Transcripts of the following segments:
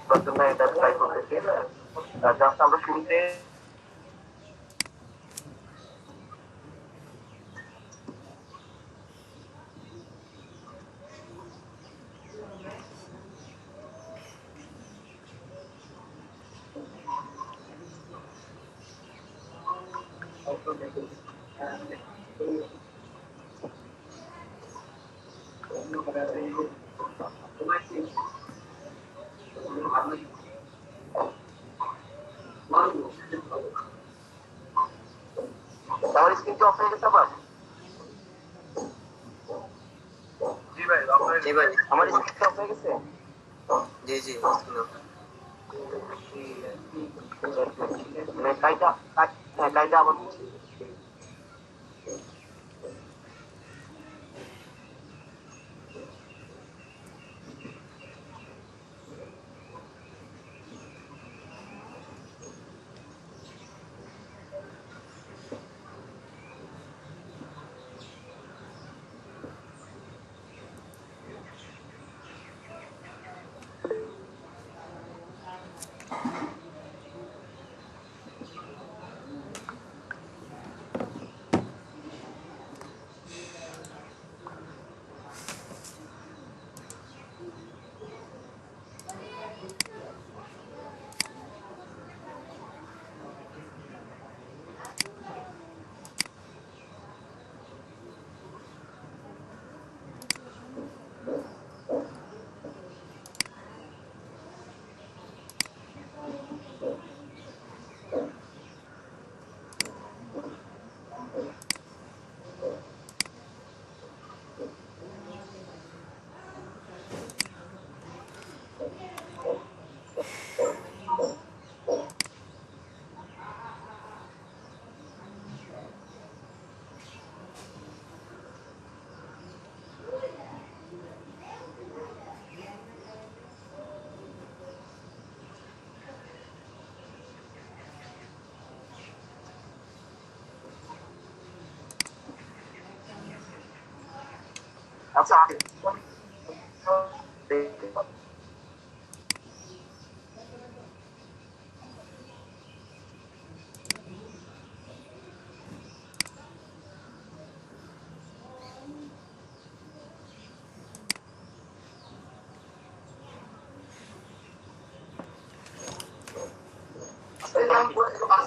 তার জন্য এটা ট্রাই করতেছি। জাস্ট আমরা শুরুতে আমার স্ক্রিন কি অফ হয়ে গেছে আবার? জি ভাই, আমার স্ক্রিন অফ হয়ে গেছে। জি জি কাইটা হ্যাঁ কাইটা আবার দিচ্ছি। আচ্ছা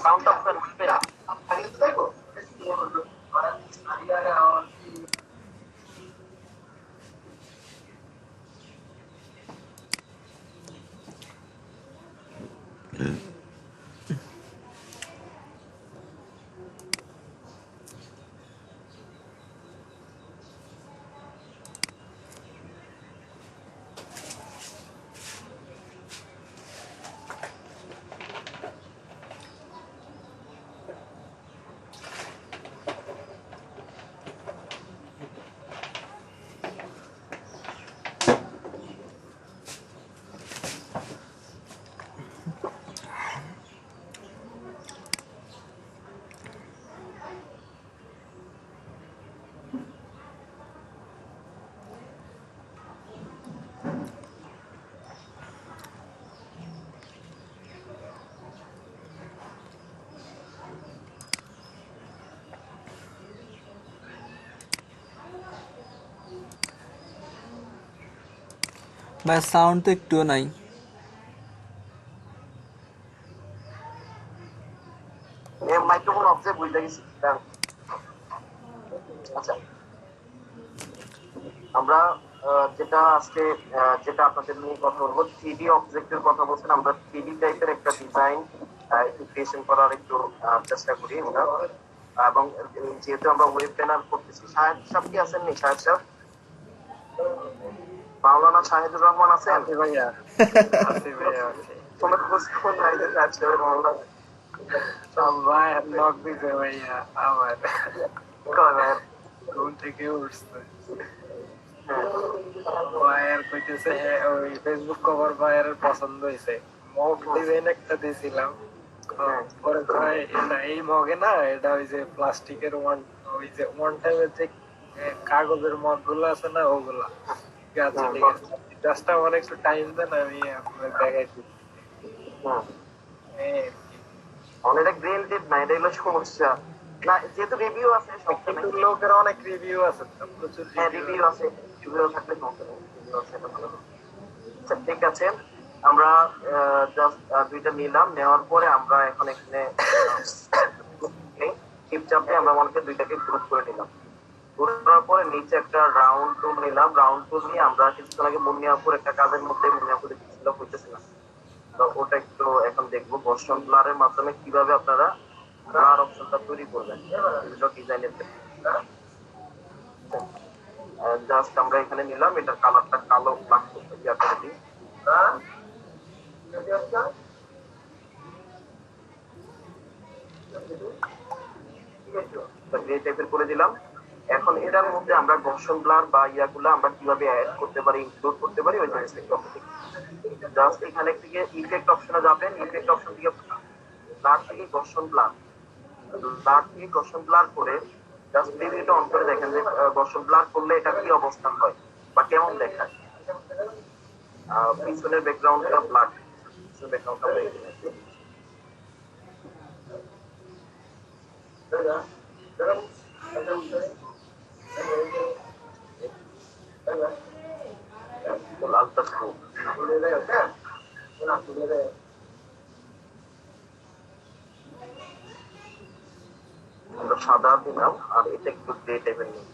সাউন্ড অফ করবে না। ভাই সাউন্ড তো একটুও নাই। মাইক্রোফোন অফ যে বুঝতে গেছি। আচ্ছা আমরা যেটা আজকে যেটা আপনাদের নিয়ে কথা বলবো, 3D অবজেক্টের কথা বলছেন। আমরা 3D টাইপের একটা ডিজাইন একটু ক্রিয়েশন করার একটু চেষ্টা করি আমরা। এবং যেহেতু আমরা ওয়েব ব্যানার করতেছি, শাহেদ সাহেব কি আছেন? নি শাহেদ সাহেব, মাওলানা শাহিদুর রহমান আছেন? ভাইয়া আছি ভাইয়া আছি। কোনো খোঁজ খবর নাই যে শাহেদ সাহেবের মাওলানা ভাই নক দিছে ভাইয়া আমার করেন? ঘুম থেকে উঠছে ভাইয়ার কইতেছে ওই ফেসবুক কভার ভাইয়ার পছন্দ হয়েছে। মগ ডিজাইন একটা দিয়েছিলাম, পরে কয় এটা এই মগে না, এটা ওই যে প্লাস্টিকের ওই যে ওয়ান টাইমের যে কাগজের মগ গুলো আছে না ওগুলা। আচ্ছা ঠিক আছে, জাস্ট আমার একটু টাইম দেন, আমি আপনার দেখাইছি। হুম, এই আমার এটা গ্রিন টিপ না, এটা হলো সমস্যা। না যেহেতু রিভিউ আছে সমস্যা নাই। কিন্তু লোকের অনেক রিভিউ আছে তো, প্রচুর হ্যাঁ রিভিউ রিভিউ আছে। আছে, রিভিউ থাকলে সমস্যা নেই, রিভিউ আছে এটা ভালো। আচ্ছা ঠিক আছে, আমরা জাস্ট দুইটা নিলাম, নেওয়ার পরে আমরা এখন এখানে টিপ চাপে আমরা মনে করি দুইটাকে গ্রুপ করে নিলাম। গ্রুপ করার পরে নিচে একটা রাউন্ড টুল নিলাম, রাউন্ড টুল নিয়ে আমরা কিছুক্ষণ আগে মুন্নিয়াপুর একটা কাজের মধ্যে মুন্নিয়াপুরে ছিল হইতেছিলাম, তো ওটা একটু এখন দেখবো গর্ষণ ব্লারের মাধ্যমে কিভাবে আপনারা ব্লার অপশনটা তৈরি করবেন বিভিন্ন ডিজাইনের ক্ষেত্রে। জাস্ট আমরা এখানে নিলাম, এটার কালারটা কালো ব্ল্যাক ইয়া করে দিই, গ্রে টাইপের করে দিলাম। এখন এটার মধ্যে আমরা ঘর্ষণ ব্লার বা ইয়াগুলো আমরা কিভাবে অ্যাড করতে পারি, ইনক্লুড করতে পারি ওই জিনিসটা। জাস্ট এখানে থেকে ইফেক্ট অপশনে যাবেন, ইফেক্ট অপশন থেকে ব্লার থেকে ঘর্ষণ ব্লার, ব্লার থেকে ঘর্ষণ ব্লার করে জাস্ট প্রিভিউটা অন করে দেখেন যে ঘর্ষণ ব্লার করলে এটা কি অবস্থান হয় বা কেমন দেখায়। পিছনের ব্যাকগ্রাউন্ডটা ব্লার, পিছনের ব্যাকগ্রাউন্ডটা লালটা থাকুক। আমরা সাদা দিলাম আর এটা একটু গ্রে টাইপের নিই।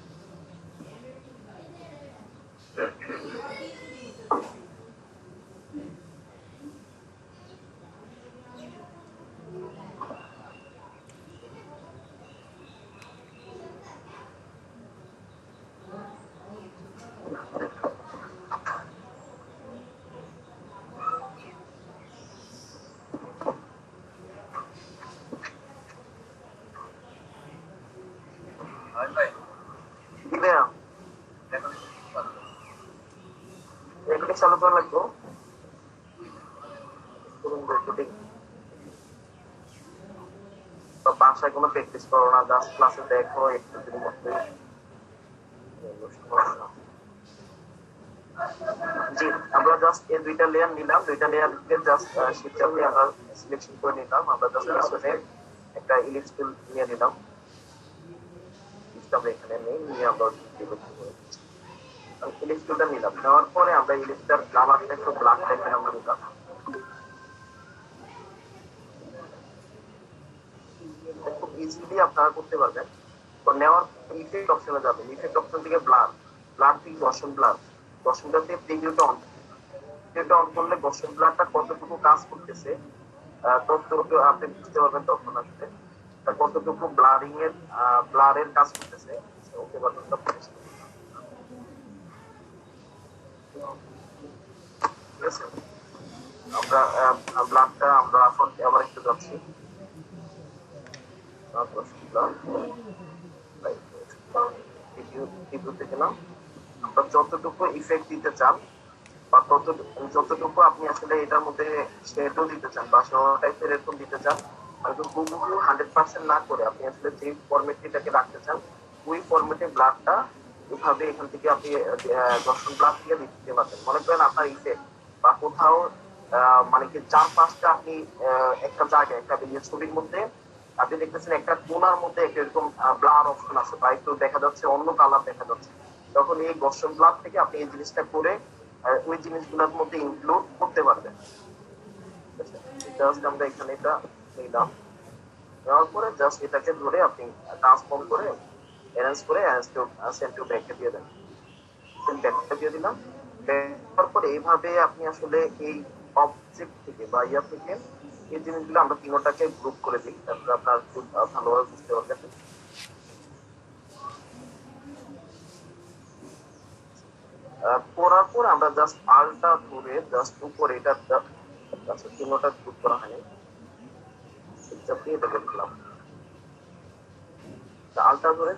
দিবে এটাকে চালু করা লাগবে। বাসায় কোনো প্র্যাকটিস করো না, জাস্ট ক্লাসে দেখো একটু দিনের মধ্যে। জি, আমরা জাস্ট এই দুইটা লেয়ার নিলাম, দুইটা লেয়ারকে জাস্ট শিফট চাপ দিয়ে আমরা সিলেকশন করে নিলাম। আমরা জাস্ট পিছনে একটা ইলিপস টুল নিয়ে নিলাম, আমরা এখানে নেই নিয়ে আমরা ইলিপস টুলটা নিলাম। নেওয়ার পরে আমরা ইলিপসটার কালারটা একটু ব্ল্যাক টাইপের আমরা নিলাম। খুব ইজিলি আপনারা করতে পারবেন। তো নেওয়ার ইফেক্ট অপশনে যাবেন, ইফেক্ট অপশন থেকে ব্লার, ব্লার থেকে গর্ষণ ব্লার, গর্ষণটা দিয়ে প্রিভিউটা অন, প্রিভিউটা অন করলে গর্ষণ ব্লারটা কতটুকু কাজ করতেছে ততটুকু আপনি বুঝতে পারবেন তখন আসলে কতটুকু ব্লারিং এর ব্লারের কাজ করতেছে। ওকে বাটনটা প্রেস করুন। ঠিক আছে, আমরা ব্লারটা আমরা এখন আবার একটু যাচ্ছি, আপনার যতটুকু ইফেক্ট দিতে চান বা যতটুকু আপনি আসলে এটার মধ্যে শেডও দিতে চান বা টাইপের এরকম দিতে চান, হয়তো হুবহু 100% না করে আপনি আসলে যে ফরম্যাটটাকে রাখতে চান ওই ফরম্যাটে ব্লাডটা এভাবে এখান থেকে আপনি দর্শন ব্লাড থেকে দিতে পারবেন। মনে করেন আপনার ইফেক্ট বা কোথাও মানে কি 4-5টা আপনি একটা জায়গায় একটা ছবির মধ্যে আপনি দেখতেছেন একটা কোণার মধ্যে একটা এরকম ব্লার অপশন আছে বা একটু দেখা যাচ্ছে অন্য কালার দেখা যাচ্ছে, তখন এই গর্ষণ ব্লাড থেকে আপনি এই জিনিসটা করে ওই জিনিসগুলোর মধ্যে ইনক্লুড করতে পারবেন। জাস্ট আমরা এখানে এটা নিলাম, নেওয়ার পরে জাস্ট এটাকে ধরে আপনি ট্রান্সফর্ম করে অ্যারেঞ্জ করে সেন্ড টু ব্যাককে দিয়ে দেন, ব্যাকটা দিয়ে দিলাম। তারপরে এইভাবে আপনি আসলে এই অবজেক্ট থেকে বা ইয়া থেকে এই জিনিসগুলো আমরা তিনটাকে গ্রুপ করে দিই, তারপরে আপনার খুব ভালোভাবে বুঝতে পারবেন। করার পর আমরা জাস্ট আলটা ধরে জাস্ট উপরে এটা আচ্ছা তিনটা গ্রুপ করা হয়নি, চাপে এটাকে দিলাম, আলটা ধরে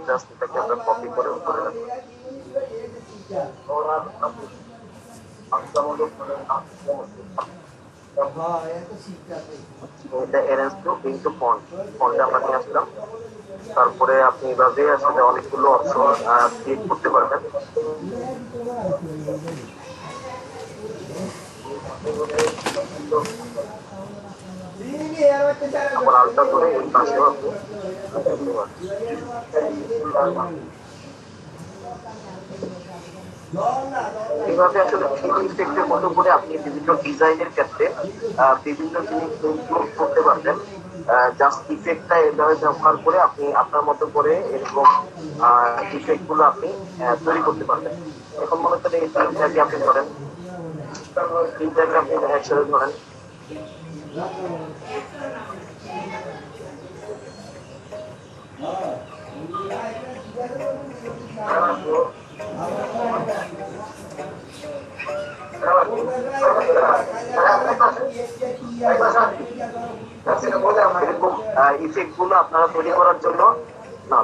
জাস্ট এটাকে আমরা কপি করে উপরে রাখবো। এটা অ্যারেঞ্জ টু ইনটু ফন্ট, ফন্টে আমরা নিয়ে আসলাম। তারপরে আপনি এভাবে আসলে অনেকগুলো অপশন ক্লিক করতে পারবেন। আবার আলটা করে এই পাশেও আপনি এইভাবে আসলে থ্রি ইফেক্টের মতো করে আপনি বিভিন্ন ডিজাইনের ক্ষেত্রে বিভিন্ন জিনিস ইনক্লুড করতে পারবেন। জাস্ট ইফেক্টটা এভাবে ব্যবহার করে আপনি আপনার মতো করে এরকম ইফেক্ট গুলো আপনি তৈরি করতে পারবেন। এখন মনে করেন এই তিনটাকে আপনি ধরেন, তিনটাকে আপনি একসাথে ধরেন, এরকম ইফেক্ট গুলো আপনারা তৈরি করার জন্য না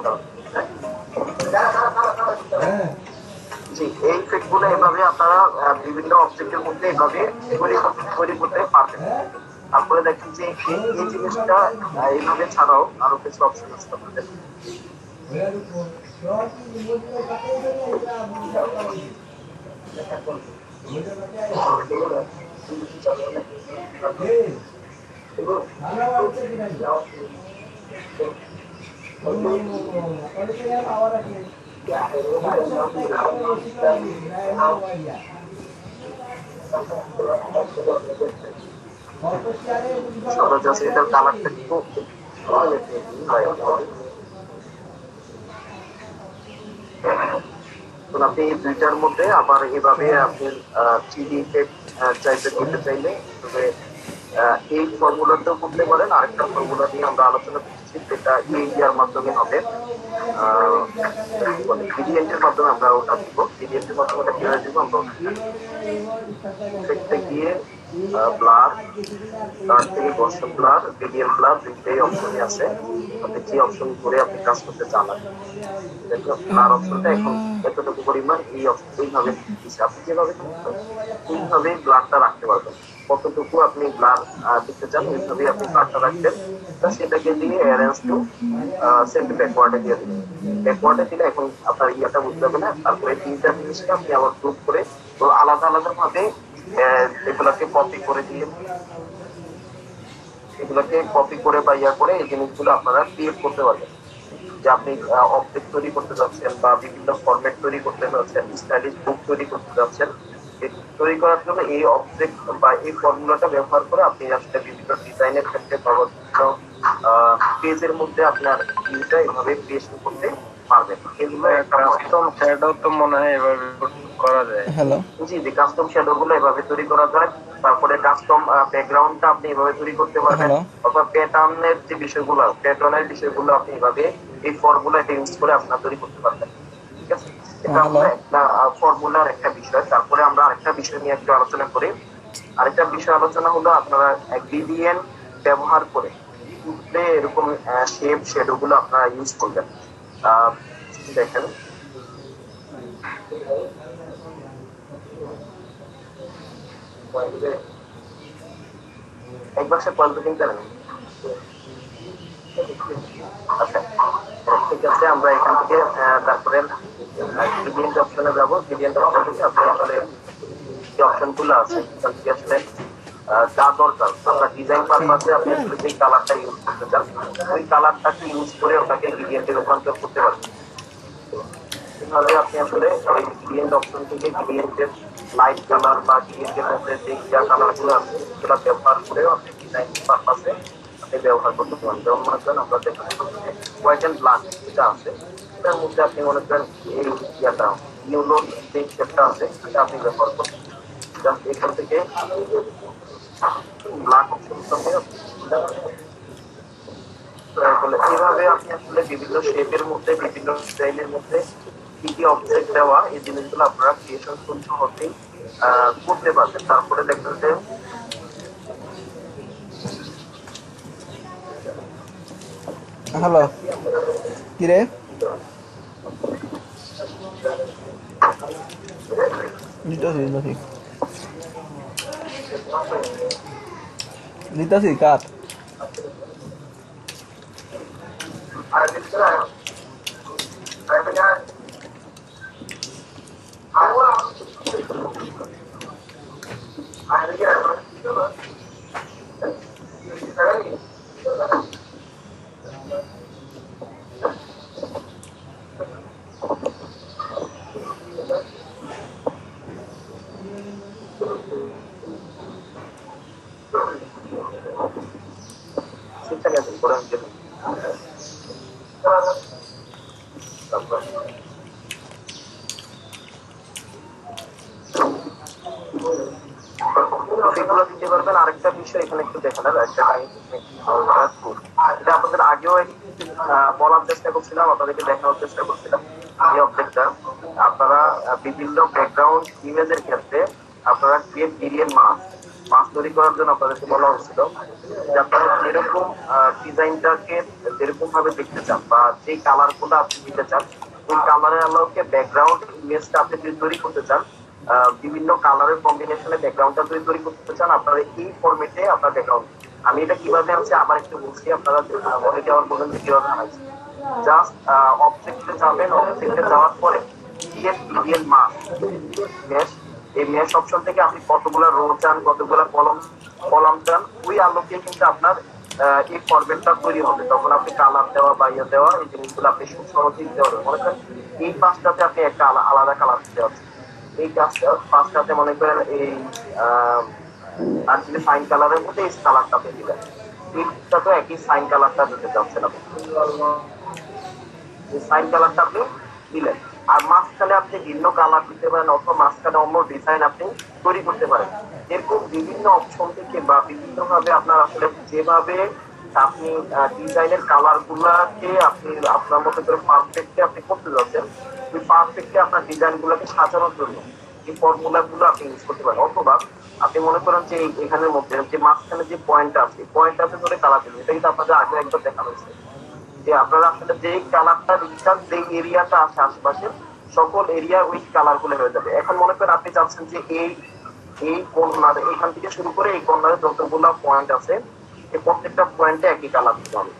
জি, এই ইফেক্ট গুলো এভাবে আপনারা বিভিন্ন অবজেক্টের মধ্যে এভাবে তৈরি করতে পারবেন। তারপরে দেখেন যে এই জিনিসটা এইভাবে ছাড়াও আরো কিছু অপশন আছে আপনাদের। এটার কালারটা একটু আপনি এই দুইটার মধ্যে আবার এভাবে আপনি থ্রিডি ইফেক্ট চাইতে করতে চাইলে তবে এই ফর্মুলাতেও করতে পারেন। আরেকটা ফর্মুলা নিয়ে আমরা আলোচনা করছি, যেটা এর মাধ্যমে হবে, গ্রেডিয়েন্টের মাধ্যমে আমরা ওটা দিব। গ্রেডিয়েন্টের মাধ্যমে ওটা কিভাবে দিব, আমরা ইফেক্টে গিয়ে ব্লার, তার থেকে গসন ব্লার, রেডিয়াল ব্লার, দুইটাই অপশনই আছে। আপনি যে অপশন করে আপনি কাজ করতে চান, ব্লার অপশনটা এখন এতটুকু পরিমাণ এই এইভাবে দিচ্ছে। আপনি যেভাবে এইভাবে ব্লারটা রাখতে পারবেন, কতটুকু আপনি ব্লার দিতে চান এইভাবে আপনি ব্লারটা রাখবেন। সেটাকে দিয়ে অ্যারেঞ্জ টু সেন্ড ব্যাকওয়ার্ডে দিয়ে দিবেন। ব্যাকওয়ার্ডে দিলে এখন আপনার ইয়েটা বুঝতে হবে না। তারপরে তিনটা জিনিসকে আপনি আবার গ্রুপ করে তো আলাদা আলাদা ভাবে এগুলাকে কপি করে দিয়ে, এগুলাকে কপি করে বা ইয়া করে এই জিনিসগুলো আপনারা ক্রিয়েট করতে পারবেন। যে আপনি অবজেক্ট তৈরি করতে যাচ্ছেন বা বিভিন্ন ফরম্যাট তৈরি করতে যাচ্ছেন, স্টাইলিশ বুক তৈরি করতে যাচ্ছেন, তৈরি করার জন্য এই অবজেক্ট বা এই ফর্মুলাটা ব্যবহার করে আপনি আসলে বিভিন্ন ডিজাইনের ক্ষেত্রে পেজের মধ্যে আপনার ভিউটা এভাবে ক্রিয়েশন করতে পারবেন। এগুলো কাস্টম শ্যাডো তো মনে হয় এভাবে করা যায়। হ্যালো, জি জি, কাস্টম শ্যাডো গুলো এভাবে তৈরি করা যায়। তারপরে কাস্টম ব্যাকগ্রাউন্ডটা আপনি এভাবে তৈরি করতে পারবেন, অথবা প্যাটার্নের যে বিষয়গুলো, প্যাটার্নের বিষয়গুলো আপনি এভাবে এই ফর্মুলাটা ইউজ করে আপনারা তৈরি করতে পারবেন। ঠিক আছে, এটা আমরা একটা ফর্মুলার একটা বিষয়। তারপরে আমরা আরেকটা বিষয় নিয়ে একটু আলোচনা করি। আরেকটা বিষয় আলোচনা হলো আপনারা গ্রেডিয়েন্ট ব্যবহার করে এরকম শেপ শ্যাডো গুলো আপনারা ইউজ করবেন। দেখেন একবার সে পয়েন্ট কিনতে নেন। আচ্ছা ঠিক আছে, আমরা এখান থেকে তারপরে গ্রেডিয়েন্ট অপশনে যাবো। গ্রেডিয়েন্ট অপশন থেকে আপনি আসলে যে অপশন গুলো আছে সেখান থেকে আসলে যা দরকার আপনার ডিজাইন পারপাসে আপনি আসলে যে কালারটা ইউজ করতে চান ওই কালারটাকে ইউজ করে ওটাকে গ্রেডিয়েন্টে রূপান্তর করতে পারবেন। এভাবে আপনি আসলে ওই গ্রেডিয়েন্ট অপশন থেকে গ্রেডিয়েন্টের লাইট কালার বা গ্রেডিয়েন্টের মধ্যে যে কালার গুলো আছে সেগুলো ব্যবহার করেও আপনি ডিজাইন পারপাসে আপনি ব্যবহার করতে পারেন। যেমন মনে করেন আমরা দেখতে হোয়াইট অ্যান্ড ব্ল্যাক যেটা আছে এটার মধ্যে আপনি মনে করেন এই ইয়াটা ইউলো যে শেপটা আছে সেটা আপনি ব্যবহার করবেন। জাস্ট এখান থেকে ব্ল্যাক অপশন এইভাবে আপনি আসলে বিভিন্ন শেপের মধ্যে বিভিন্ন স্টাইলের মধ্যে কি কি অবজেক্ট দেওয়া এই জিনিসগুলো আপনারা ক্রিয়েশন খুব সহজেই করতে পারবেন। তারপরে দেখবেন যে হ্যালো, কিরে দিতাছি দিতাছি দিতাছি কাট সেগুলো দিতে পারবেন। আরেকটা বিষয় এখানে একটু দেখানোর একটা এটা আপনাদের আগেও বলার চেষ্টা করছিলাম, আপনাদেরকে দেখানোর চেষ্টা করছিলাম। এই অবজেক্টটা আপনারা বিভিন্ন ব্যাকগ্রাউন্ড ইমেজের ক্ষেত্রে আপনারা ক্রিয়েট বিলিয়ন মাস তৈরি করার জন্য আপনাদেরকে বলা হচ্ছিল যে আপনারা যেরকম ডিজাইনটাকে যেরকম ভাবে দেখতে চান বা যে কালার গুলো আপনি দিতে চান, ওই কালারের আলোকে ব্যাকগ্রাউন্ড ইমেজটা আপনি যদি তৈরি করতে চান, বিভিন্ন কালারের কম্বিনেশনে ব্যাকগ্রাউন্ডটা যদি তৈরি করতে চান, আপনারা এই ফরম্যাটে আপনার ব্যাকগ্রাউন্ড। আমি এটা কিভাবে আছে আবার একটু বলছি, আপনারা অনেকে আবার বলেন যে কিভাবে বানাইছি। জাস্ট অবজেক্টে যাবেন, অবজেক্টে যাওয়ার পরে ক্রিয়েট বিলিয়ন মাস মেশ, এই মেশ অপশন থেকে আপনি কতগুলা রো চান, কতগুলা কলম চান, ওই আলোকে কিন্তু আপনার এই ফরম্যাটটা তৈরি হবে। তখন আপনি কালার দেওয়া বা ইয়ে দেওয়া এই জিনিসগুলো আপনি খুব সহজেই দিতে পারবেন। মনে করেন এই পাঁচটাতে আপনি একটা আলাদা কালার দিতে পারছেন, এই কাজটা পাঁচটাতে মনে করেন এই আর যদি সাইন কালারের মধ্যে এই কালারটা আপনি দিলেন, এইটা তো একই সাইন কালারটা দিতে চাচ্ছেন আপনি, সাইন কালারটা আপনি দিলেন। আর মাঝখানে আপনি ভিন্ন কালার দিতে পারেন, অথবা মাঝখানে অন্য ডিজাইন আপনি তৈরি করতে পারেন। এরকম বিভিন্ন অপশন থেকে বা বিভিন্ন ভাবে আপনার আসলে যেভাবে আপনি ডিজাইনের কালার গুলাকে আপনি আপনার মতো করে পারফেক্টলি আপনি করতে যাচ্ছেন, ওই পারফেক্টলি আপনার ডিজাইন গুলাকে সাজানোর জন্য এই ফর্মুলা গুলো আপনি ইউজ করতে পারেন। অথবা আপনি মনে করেন যে এখানের মধ্যে যে মাঝখানে যে পয়েন্টটা আছে, পয়েন্টটা ধরে কালার দিবেন। এটা কিন্তু আপনাদের আগে একবার দেখানো হয়েছে যে আপনারা আসলে যে কালারটা দিচ্ছেন, যে এরিয়াটা আছে আশেপাশে সকল এরিয়া ওই কালার গুলো হয়ে যাবে। এখন মনে করেন আপনি চাচ্ছেন যে এই এই কর্নার এখান থেকে শুরু করে এই কর্নারে যতগুলো পয়েন্ট আছে, এই প্রত্যেকটা পয়েন্টে একই কালার দিতে হবে।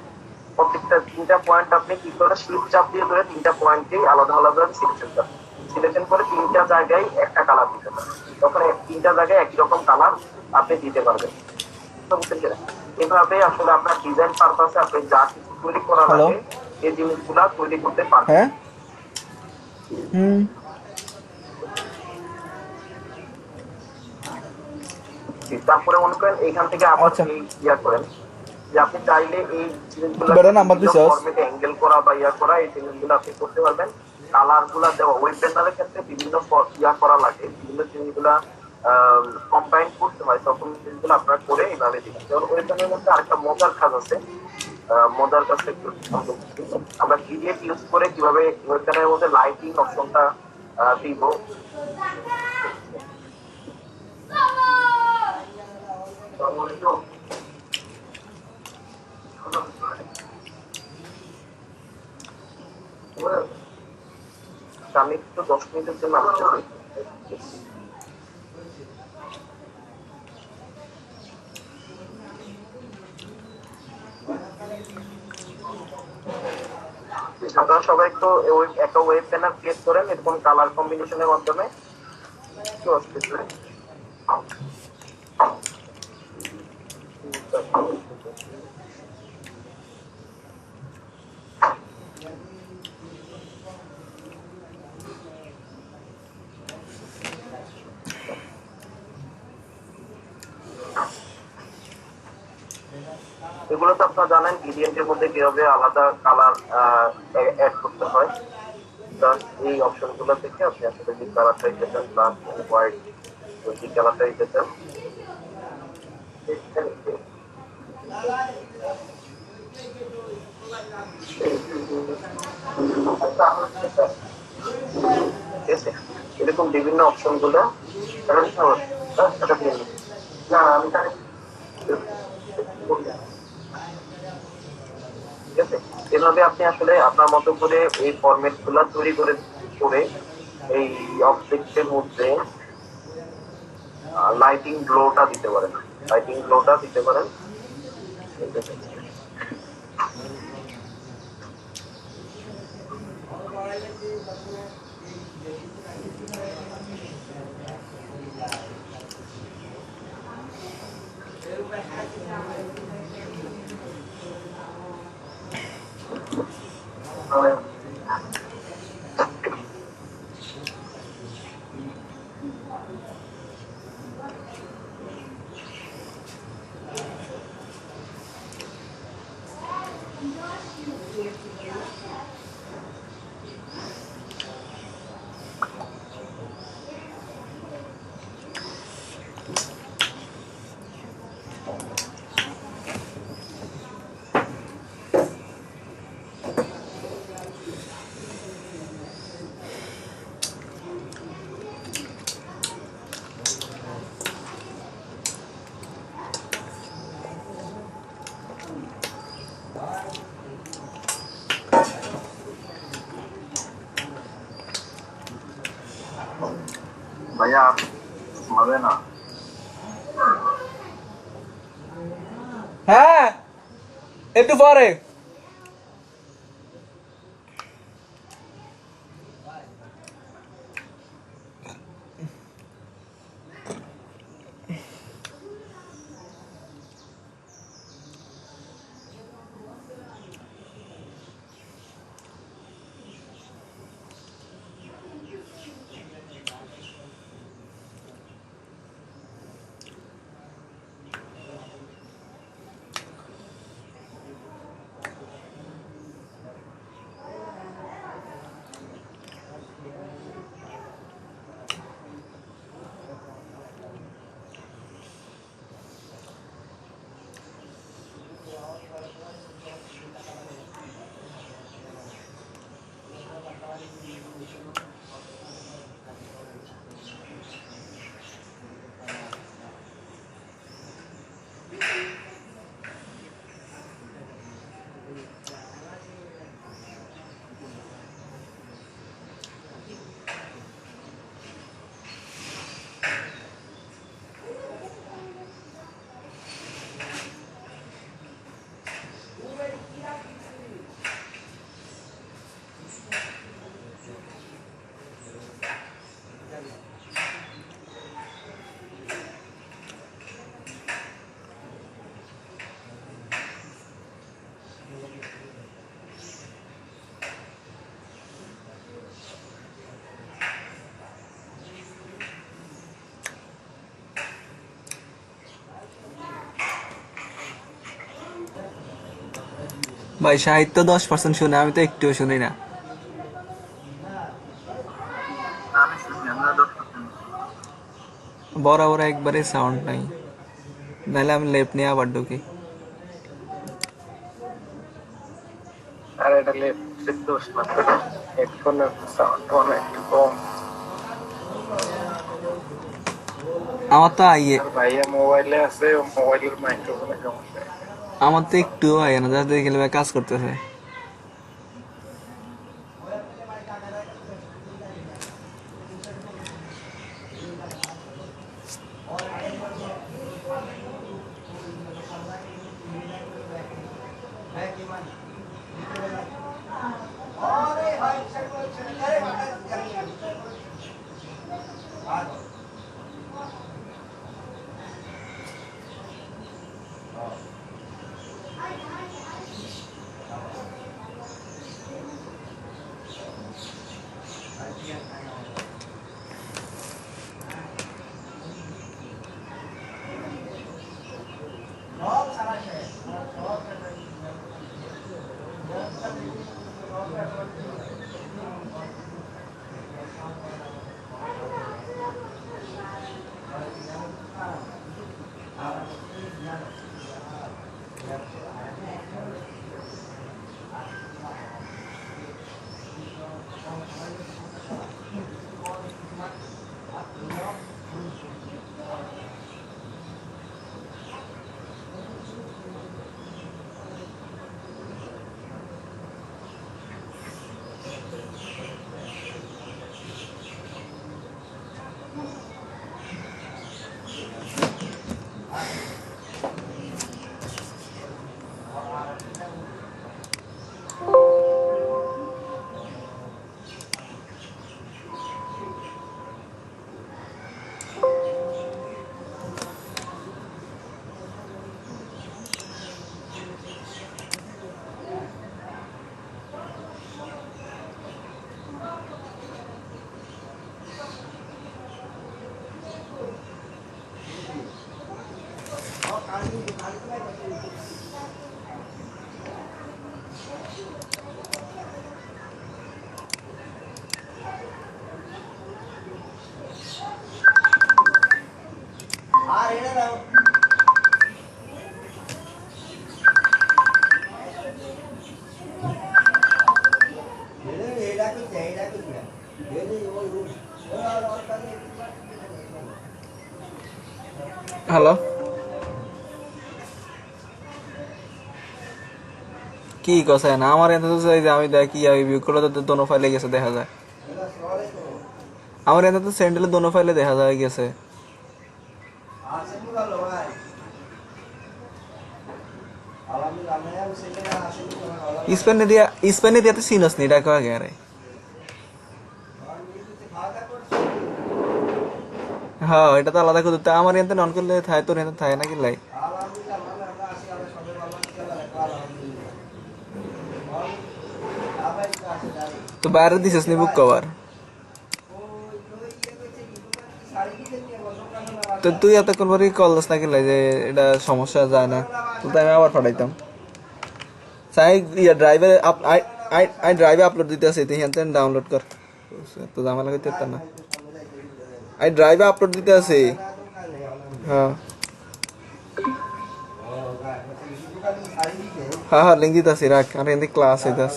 প্রত্যেকটা তিনটা পয়েন্ট আপনি কি করে শিফট চাপ দিয়ে ধরে তিনটা পয়েন্টে আলাদা আলাদা সিলেকশন করে তিনটা জায়গায় একটা কালার দিতে পারেন। তখন তিনটা জায়গায় একই রকম কালার আপনি দিতে পারবেন। বুঝতে পেরেছেন? এভাবে আসলে আপনার ডিজাইন পারপাসে আপনি যা কিছু তৈরি করা লাগে এই জিনিসগুলা তৈরি করতে পারবেন। হ্যাঁ তারপরে মনে করেন এইখান থেকে আবার এই ইয়া করেন যে আপনি চাইলে এই জিনিসগুলো ফরম্যাটে অ্যাঙ্গেল করা বা ইয়া করা, এই জিনিসগুলো আপনি করতে পারবেন। কালার গুলা দেওয়া ওয়েব প্যানেলের ক্ষেত্রে বিভিন্ন ইয়া করা লাগে, বিভিন্ন জিনিসগুলা কম্বাইন করতে হয়, তখন জিনিসগুলো আপনারা করে এইভাবে দিবেন। যেমন ওয়েব প্যানেলের মধ্যে আরেকটা মজার কাজ আছে, মজার কাজটা একটু আমরা ক্রিয়েট ইউজ করে কিভাবে ওয়েব প্যানেলের মধ্যে লাইটিং অপশনটা দিব। আমি একটু 10 মিনিটের জন্য আসতেছি। আপনারা সবাই একটু একটা ওয়েব প্যানেল ক্রিয়েট করেন এরকম কালার কম্বিনেশনের মাধ্যমে। এগুলো তো আপনারা জানেন গ্রেডিয়েন্টের মধ্যে কিভাবে আলাদা কালার অ্যাড করতে হয়। এই অপশন গুলো থেকে আপনি আসলে যে কালারটা দিতে চান, ব্ল্যাক হোয়াইট, যে কালারটা দিতে চান এরকম বিভিন্ন অপশন গুলো ঠিক আছে। এভাবে আপনি আসলে আপনার মতো করে এই ফরম্যাট গুলা তৈরি করে এই অবজেক্টের মধ্যে লাইটিং গ্লোটা দিতে পারেন, লাইটিং গ্লোটা দিতে পারেন। ভাইয়া হবে না? হ্যাঁ একটু পরে। ভাই সাহিত্য 10% শুনে, আমি তো একটুও শুনি না। বরাবর একবারে সাউন্ড নাই, নাহলে আমি লেপ নিয়ে আবার ঢুকি। আর এটা লেপসের দোষ না, হেডফোনের সাউন্ড অনেক কম। আমার তো আইয়ে, আর ভাইয়া মোবাইলে আছে, মোবাইলের মাইক্রোফোনে সমস্যা। আমার তো একটুও আইয়ে না, যাতে দেখলে ভাই কাজ করতেছে। হ্যালো, কি কথা না আমার এত তো চাই যে আমি দেখি আমি ভিউ করলে তো দোনো ফাইলে গেছে দেখা যায়। আমার এত তো স্যান্ডেলে দোনো ফাইলে দেখা যায় গেছে। স্পেনে দিয়া তো সিনস নি ডাকা আগে আরে। হ্যাঁ এটা তো আলাদা করতে আমার এতে নন করলে থাই তোর এতে থাই নাকি লাই। তো বাইরে দিছিস নি বুক কভার? তো তুই এতক্ষণ পরে কল দিস নাকি লাই যে এটা সমস্যা যায় না, তো তাই আমি আবার পাঠাইতাম। চাই ইয়া ড্রাইভে আই ড্রাইভে আপলোড দিতে আছে তুই হেন ডাউনলোড কর, তো ঝামেলা করতে পারতাম না। আই ড্রাইভে আপলোড দিতে আছে। হ্যাঁ হ্যাঁ হ্যাঁ লিঙ্ক দিতে আছি রাখ, আর এমনি ক্লাস হইতাস।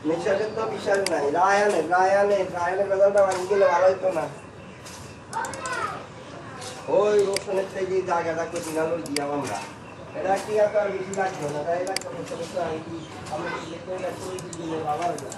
নিঃশ্বাসের তো বিশ্বাস নাই। রায়ানের বেতনটা ভাঙি গেলে ভালো হইতো না। ওই রোশনের থেকে জায়গাটা কোথায় গেল দিয়াম আমরা। এটা কি আর বেশি লাগবে না, তাই লাগতো আমি কি আমি দিলে ভালো হয় না।